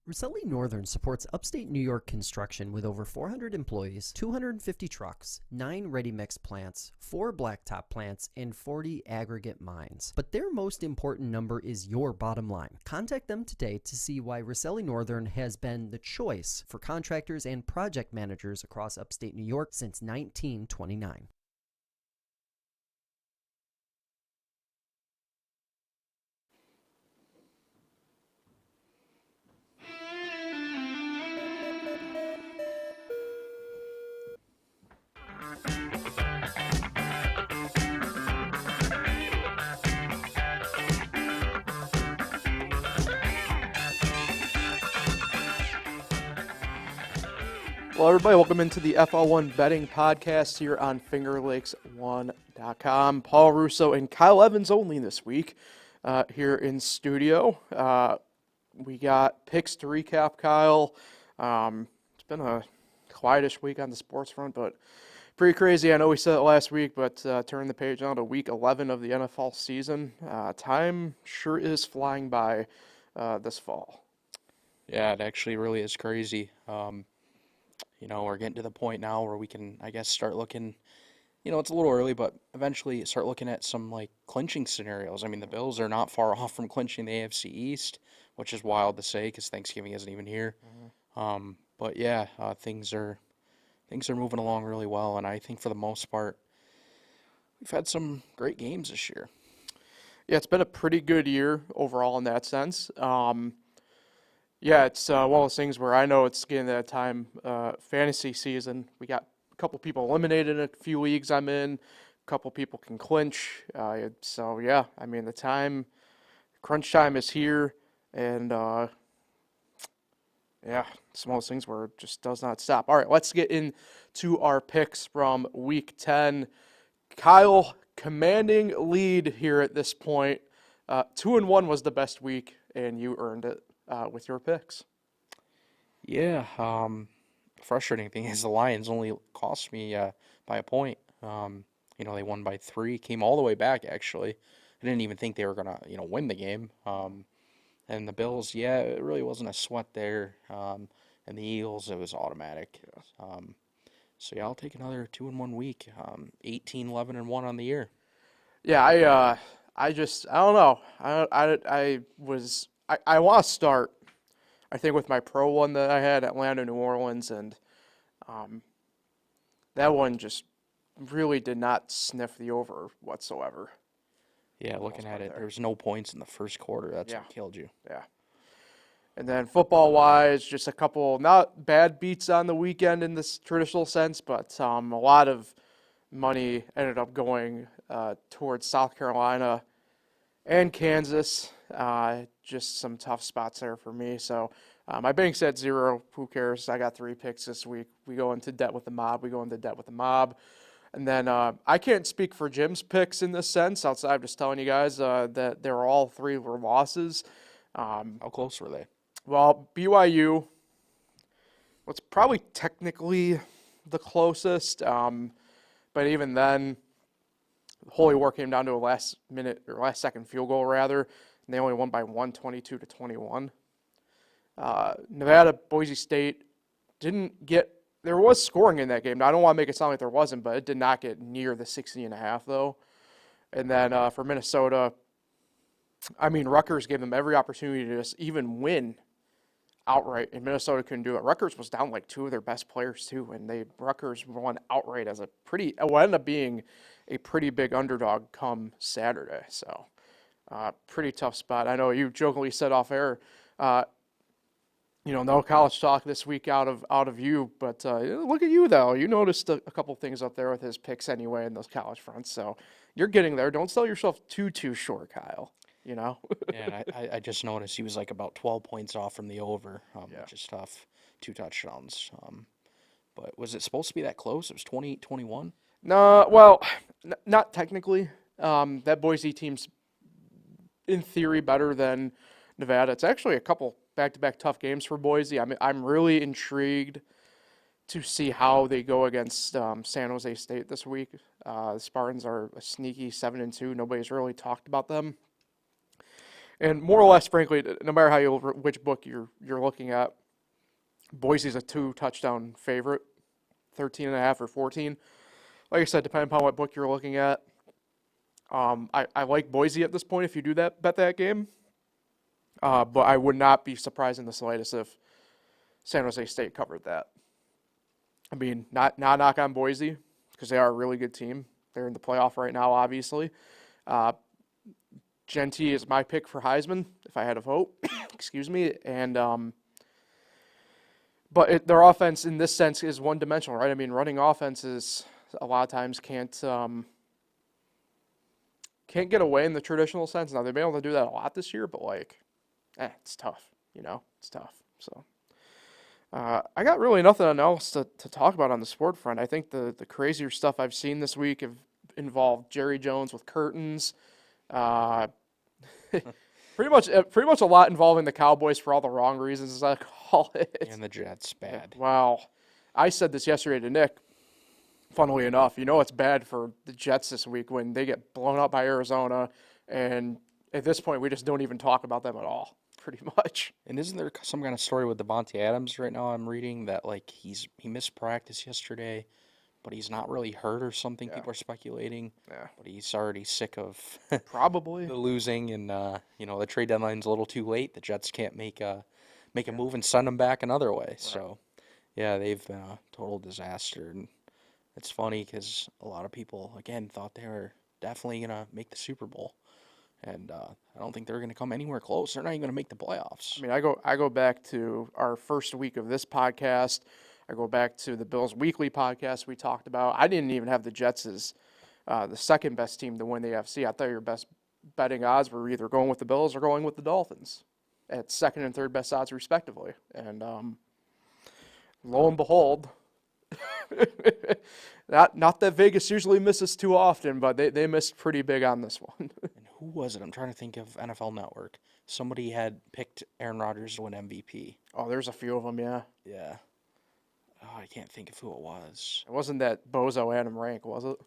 Ruselli Northern supports upstate New York construction with over 400 employees, 250 trucks, 9 ready-mix plants, 4 blacktop plants, and 40 aggregate mines. But their most important number is your bottom line. Contact them today to see why Ruselli Northern has been the choice for contractors and project managers across upstate New York since 1929. Well, everybody, welcome into the FL1 betting podcast here on FingerLakes1.com. Paul Russo and Kyle Evans only this week here in studio. We got picks to recap, Kyle. It's been a quietish week on the sports front, but pretty crazy. I know we said it last week, but turning the page on to week 11 of the NFL season, time sure is flying by this fall. Yeah, it actually really is crazy. We're getting to the point now where we can, I guess, start looking, it's a little early, but eventually start looking at some, clinching scenarios. I mean, the Bills are not far off from clinching the AFC East, which is wild to say because Thanksgiving isn't even here. But, yeah, things are moving along really well, and I think for the most part, we've had some great games this year. Yeah, it's been a pretty good year overall in that sense. Yeah, it's one of those things where I know it's getting to that time, fantasy season. We got a couple people eliminated in a few leagues I'm in. A couple people can clinch. So, yeah, I mean, crunch time is here. And, yeah, it's one of those things where it just does not stop. All right, let's get into our picks from Week 10. Kyle, commanding lead here at this point. 2-1 was the best week, and you earned it. With your picks. Yeah, frustrating thing is the Lions only cost me by a point. They won by 3, came all the way back, actually. I didn't even think they were going to, win the game. And the Bills, yeah, it really wasn't a sweat there. And the Eagles, it was automatic. So, yeah, I'll take another 2-1 week. 18, 11, and 1 on the year. Yeah, I don't know. I want to start, I think, with my pro one that I had, Atlanta, New Orleans, and that one just really did not sniff the over whatsoever. Yeah, looking at it, there's no points in the first quarter. That's what killed you. Yeah. And then football-wise, just a couple not bad beats on the weekend in this traditional sense, but a lot of money ended up going towards South Carolina and Kansas. Just some tough spots there for me. So my bank's at 0. Who cares? I got 3 picks this week. We go into debt with the mob. And then I can't speak for Jim's picks in this sense, outside of just telling you guys that they were all 3 were losses. How close were they? Well, BYU was probably technically the closest, but even then, Holy War came down to a last second field goal rather, and they only won by 22-21. Nevada, Boise State there was scoring in that game. Now, I don't want to make it sound like there wasn't, but it did not get near the 60.5 though. And then for Minnesota, I mean, Rutgers gave them every opportunity to just even win outright, and Minnesota couldn't do it. Rutgers was down 2 of their best players too, and Rutgers won outright as it ended up being a pretty big underdog come Saturday. So, pretty tough spot. I know you jokingly said off air, no college talk this week out of you, but look at you though. You noticed a couple things up there with his picks anyway in those college fronts. So you're getting there. Don't sell yourself too short, Kyle. Yeah, and I just noticed he was about 12 points off from the over, which is tough. 2 touchdowns. But was it supposed to be that close? It was 28-21? No, well, not technically. That Boise team's, in theory, better than Nevada. It's actually a couple back-to-back tough games for Boise. I'm really intrigued to see how they go against San Jose State this week. The Spartans are a sneaky 7-2. Nobody's really talked about them. And more or less, frankly, no matter which book you're looking at, Boise's a 2-touchdown favorite, 13.5 or 14. Like I said, depending upon what book you're looking at. I like Boise at this point if you do bet that game. But I would not be surprised in the slightest if San Jose State covered that. I mean, not knock on Boise because they are a really good team. They're in the playoff right now, obviously. Genty is my pick for Heisman if I had a vote. Excuse me. And but their offense in this sense is one-dimensional, right? I mean, running offenses a lot of times can't get away in the traditional sense. Now they've been able to do that a lot this year, but it's tough. It's tough. So I got really nothing else to talk about on the sport front. I think the crazier stuff I've seen this week have involved Jerry Jones with curtains. Pretty much a lot involving the Cowboys for all the wrong reasons, as I call it. And the Jets, bad. Wow. I said this yesterday to Nick. Funnily enough, it's bad for the Jets this week when they get blown up by Arizona, and at this point, we just don't even talk about them at all, pretty much. And isn't there some kind of story with Devontae Adams right now? I'm reading that he missed practice yesterday, but he's not really hurt or something. Yeah. People are speculating. Yeah. But he's already sick of Probably the losing, and the trade deadline's a little too late. The Jets can't make a move and send him back another way. Right. So, yeah, they've been a total disaster. And it's funny because a lot of people, again, thought they were definitely going to make the Super Bowl. And I don't think they're going to come anywhere close. They're not even going to make the playoffs. I mean, I go back to our first week of this podcast. I go back to the Bills Weekly podcast we talked about. I didn't even have the Jets as the second best team to win the AFC. I thought your best betting odds were either going with the Bills or going with the Dolphins at second and third best odds respectively. And lo and behold, not that Vegas usually misses too often, but they missed pretty big on this one. And who was it? I'm trying to think of NFL Network. Somebody had picked Aaron Rodgers to win MVP. Oh, there's a few of them, yeah. Yeah. Oh, I can't think of who it was. It wasn't that bozo Adam Rank, was it?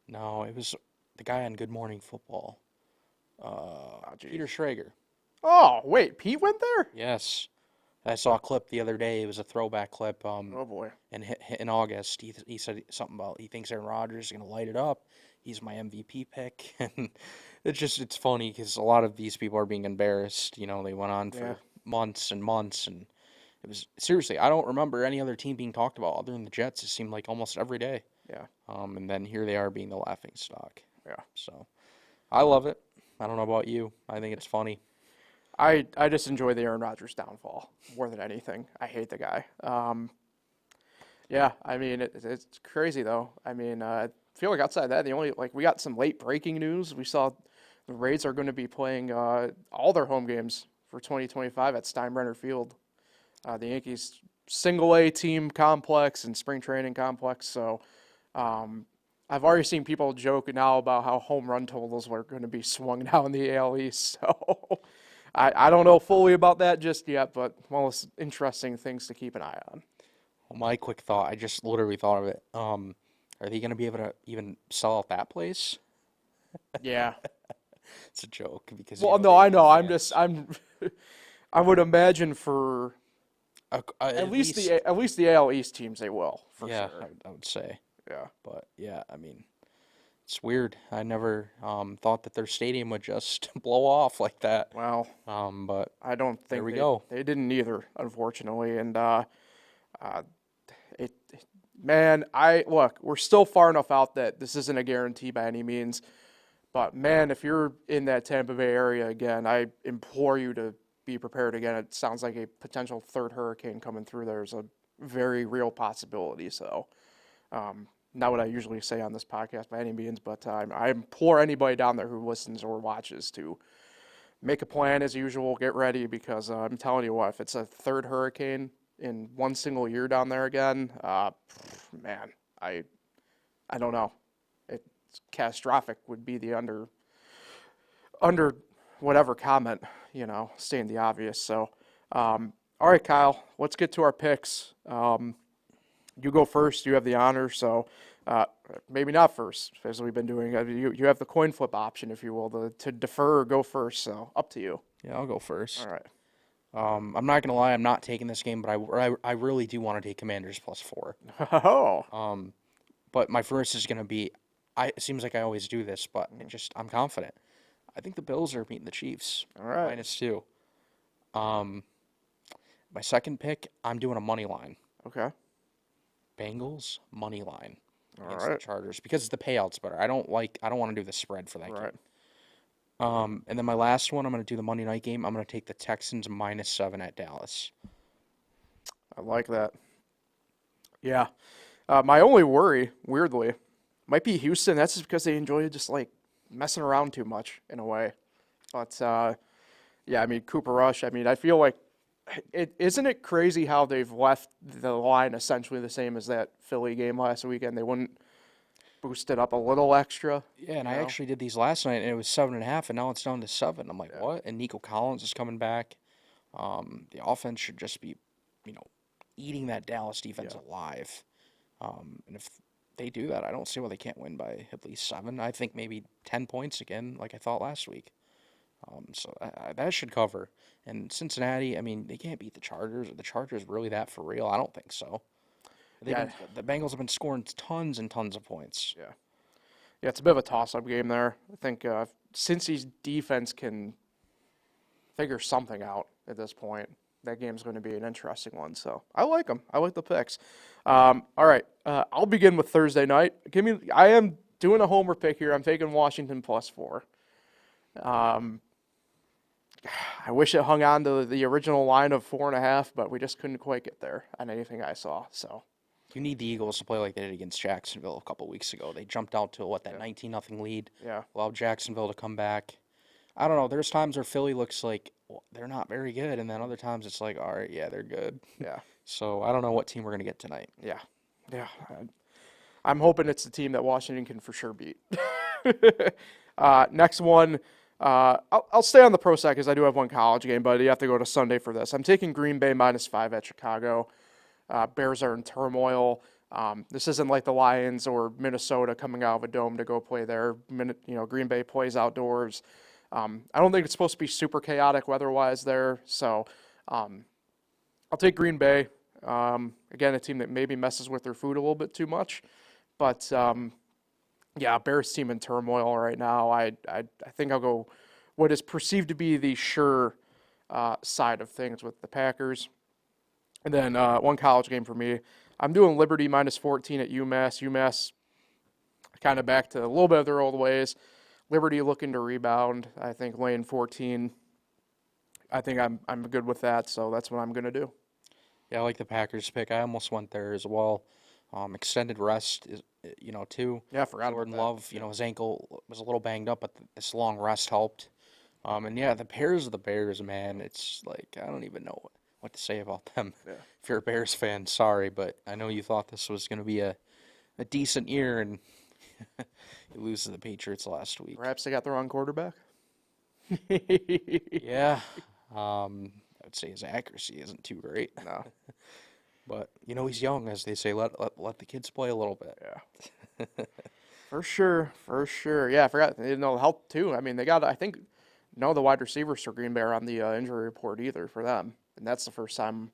No, it was the guy on Good Morning Football. Peter Schrager. Oh, wait, Pete went there? Yes. I saw a clip the other day. It was a throwback clip. Oh, boy. In August, he said something about he thinks Aaron Rodgers is going to light it up. He's my MVP pick. And it's funny because a lot of these people are being embarrassed. They went on for months and months. And it was, seriously, I don't remember any other team being talked about other than the Jets. It seemed like almost every day. Yeah. And then here they are being the laughing stock. Yeah. So I love it. I don't know about you. I think it's funny. I just enjoy the Aaron Rodgers downfall more than anything. I hate the guy. Yeah, I mean, it's crazy, though. I mean, I feel like outside that, we got some late breaking news. We saw the Rays are going to be playing all their home games for 2025 at Steinbrenner Field. The Yankees single-A team complex and spring training complex. So I've already seen people joke now about how home run totals were going to be swung down the AL East. So I don't know fully about that just yet, but one of those interesting things to keep an eye on. Well, my quick thought, I just literally thought of it. Are they going to be able to even sell out that place? Yeah. It's a joke because. Well, no, I know. I would imagine for at least the AL East teams they will for sure. I would say. Yeah. But yeah, I mean, it's weird. I never thought that their stadium would just blow off like that. Well, but I don't think there we go. They didn't either, unfortunately. And we're still far enough out that this isn't a guarantee by any means. But man, if you're in that Tampa Bay area again, I implore you to be prepared again. It sounds like a potential third hurricane coming through there is a very real possibility. So, not what I usually say on this podcast by any means, but I implore anybody down there who listens or watches to make a plan as usual, get ready, because I'm telling you what, if it's a third hurricane in one single year down there again, man, I don't know. It's catastrophic would be the under whatever comment, stating the obvious. So, all right, Kyle, let's get to our picks. You go first. You have the honor. So Uh, Maybe not first, as we've been doing. You have the coin flip option, if you will, to defer or go first. So up to you. Yeah, I'll go first. All right. I'm not gonna lie, I'm not taking this game, but I really do want to take Commanders +4. Oh. But my first is gonna be, it seems like I always do this, but I'm confident. I think the Bills are beating the Chiefs. All right. -2. My second pick, I'm doing a money line. Okay. Bengals money line All against right. the Chargers because the payout's better. I don't want to do the spread for that Right. game. And then my last one, I'm going to do the Monday night game. I'm going to take the Texans -7 at Dallas. I like that. Yeah. My only worry, weirdly, might be Houston. That's just because they enjoy just like messing around too much in a way. But yeah, I mean Cooper Rush. I mean, I feel like isn't it crazy how they've left the line essentially the same as that Philly game last weekend? They wouldn't boost it up a little extra. Yeah, and I actually did these last night, and it was 7.5, and now it's down to 7. I'm like, Yeah. what? And Nico Collins is coming back. The offense should just be, eating that Dallas defense alive. And if they do that, I don't see why they can't win by at least 7. I think maybe 10 points again, like I thought last week. So that should cover. And Cincinnati, I mean, they can't beat the Chargers. Are the Chargers really that for real? I don't think so. The Bengals have been scoring tons and tons of points. Yeah. Yeah, it's a bit of a toss-up game there. I think Cincy's defense can figure something out at this point. That game's going to be an interesting one. So I like them. I like the picks. All right, I'll begin with Thursday night. I am doing a homer pick here. I'm taking Washington +4. I wish it hung on to the original line of 4.5, but we just couldn't quite get there on anything I saw. So You need the Eagles to play like they did against Jacksonville a couple weeks ago. They jumped out to, 19-0 lead. yeah, Allowed Jacksonville to come back. I don't know. There's times where Philly looks like they're not very good, and then other times it's like, all right, yeah, they're good. yeah, So I don't know what team we're going to get tonight. yeah. I'm hoping it's the team that Washington can for sure beat. Next one, I'll stay on the pro side because I do have one college game, but you have to go to Sunday for this. I'm taking Green Bay -5 at Chicago. Bears are in turmoil. This isn't like the Lions or Minnesota coming out of a dome to go play there. Green Bay plays outdoors. I don't think it's supposed to be super chaotic weather-wise there, so I'll take Green Bay. Again, a team that maybe messes with their food a little bit too much, but yeah, Bears team in turmoil right now. I think I'll go what is perceived to be the sure side of things with the Packers. And then one college game for me. I'm doing Liberty -14 at UMass. UMass kind of back to a little bit of their old ways. Liberty looking to rebound. I think laying 14. I think I'm good with that, so that's what I'm going to do. Yeah, I like the Packers pick. I almost went there as well. Extended rest is, too. Yeah, I forgot Jordan about that. Love, his ankle was a little banged up, but this long rest helped. And yeah, the Bears are the Bears, man. It's like I don't even know what to say about them. Yeah. If you're a Bears fan, sorry, but I know you thought this was going to be a decent year, and you lose to the Patriots last week. Perhaps they got the wrong quarterback. Yeah, I'd say his accuracy isn't too great. No. But he's young, as they say. Let the kids play a little bit. Yeah. For sure. Yeah, I forgot. They didn't know health too. I mean, they got. I think none of the wide receivers for Green Bay are on the injury report either for them, and that's the first time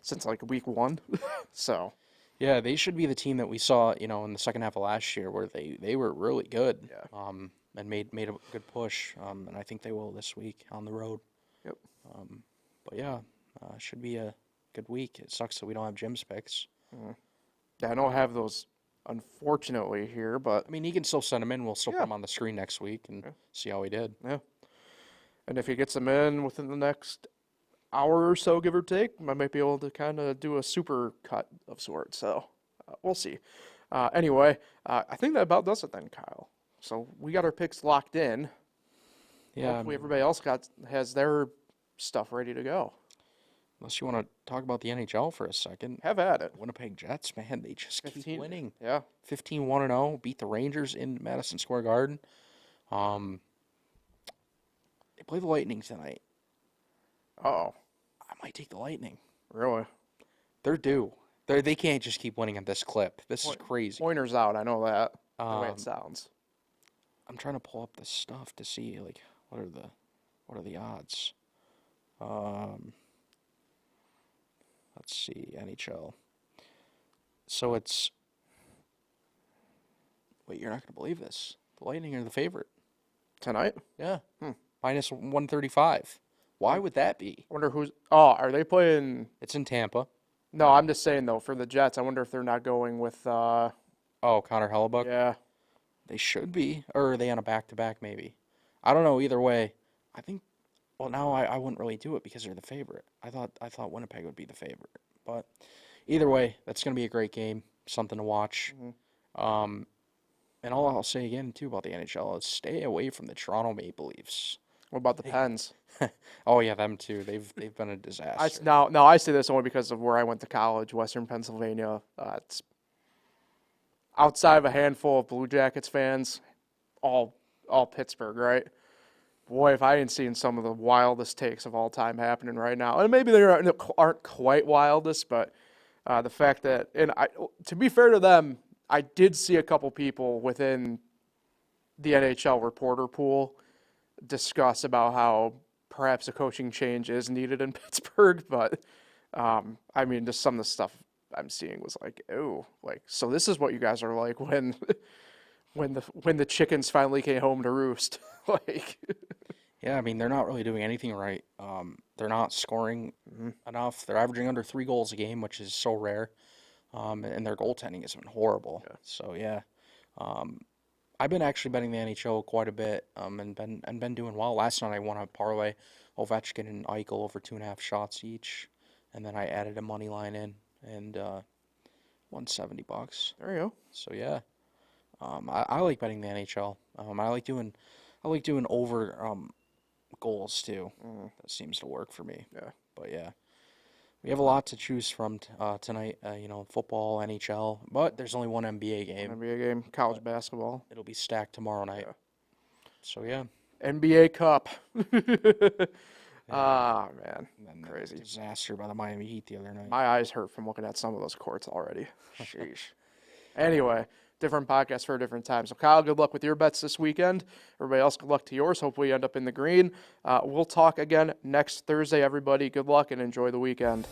since like week 1. So. Yeah, they should be the team that we saw, in the second half of last year, where they were really good. Yeah. And made a good push. And I think they will this week on the road. Yep. But yeah, should be a good week. It sucks that we don't have Jim's picks. Yeah, I don't have those, unfortunately, here, but I mean, he can still send them in. We'll still put them on the screen next week and see how he did. yeah. And if he gets them in within the next hour or so, give or take, I might be able to kind of do a super cut of sorts. So we'll see. Anyway, I think that about does it then, Kyle. So we got our picks locked in. Yeah. Hopefully everybody else has their stuff ready to go. Unless you want to talk about the NHL for a second. Have at it. Winnipeg Jets, man, they just keep 15 winning. Yeah. 15-1-0, beat the Rangers in Madison Square Garden. They play the Lightning tonight. Uh-oh. I might take the Lightning. Really? They're due. They can't just keep winning at this clip. This is crazy. Pointer's out. I know that. The way Um, it sounds. I'm trying to pull up the stuff to see like what are the odds. Let's see, NHL. So it's wait, you're not gonna believe this. The Lightning are the favorite. Tonight? Yeah. Minus 135. Why would that be? I wonder who's. Oh, are they playing? It's in Tampa. No, I'm just saying, though, for the Jets, I wonder if they're not going with. Oh, Connor Hellebuck? Yeah. They should be. Or are they on a back-to-back maybe? I don't know. Either way, I think, well, now I wouldn't really do it because they're the favorite. I thought Winnipeg would be the favorite. But either way, that's going to be a great game. Something to watch. And all I'll say again, too, about the NHL is stay away from the Toronto Maple Leafs. What about the Pens? Oh, yeah, them too. They've been a disaster. Now, I say this only because of where I went to college, Western Pennsylvania. It's outside of a handful of Blue Jackets fans, all Pittsburgh, right? Boy, if I ain't seen some of the wildest takes of all time happening right now, and maybe they aren't quite wildest, but the fact that, to be fair to them, I did see a couple people within the NHL reporter pool discuss about how perhaps a coaching change is needed in Pittsburgh, but I mean, just some of the stuff I'm seeing was like, oh, like, so this is what you guys are like when the chickens finally came home to roost. Like, Yeah, I mean, they're not really doing anything right. They're not scoring enough. They're averaging under 3 goals a game, which is so rare. And their goaltending has been horrible. Yeah. So, yeah. I've been actually betting the NHL quite a bit and been doing well. Last night I won a parlay, Ovechkin and Eichel over 2.5 shots each. And then I added a money line in and won $70. there you go. So, yeah. I like betting the NHL. I like doing over goals too. That seems to work for me. Yeah. But yeah, we have a lot to choose from tonight. Football, NHL, but there's only one NBA game. NBA game, college basketball. It'll be stacked tomorrow night. Yeah. So yeah. NBA Cup. Ah, man. And then the Crazy. disaster by the Miami Heat the other night. My eyes hurt from looking at some of those courts already. Sheesh. Anyway, different podcast for a different time. So, Kyle, good luck with your bets this weekend. Everybody else, good luck to yours. Hopefully you end up in the green. We'll talk again next Thursday, everybody. Good luck and enjoy the weekend.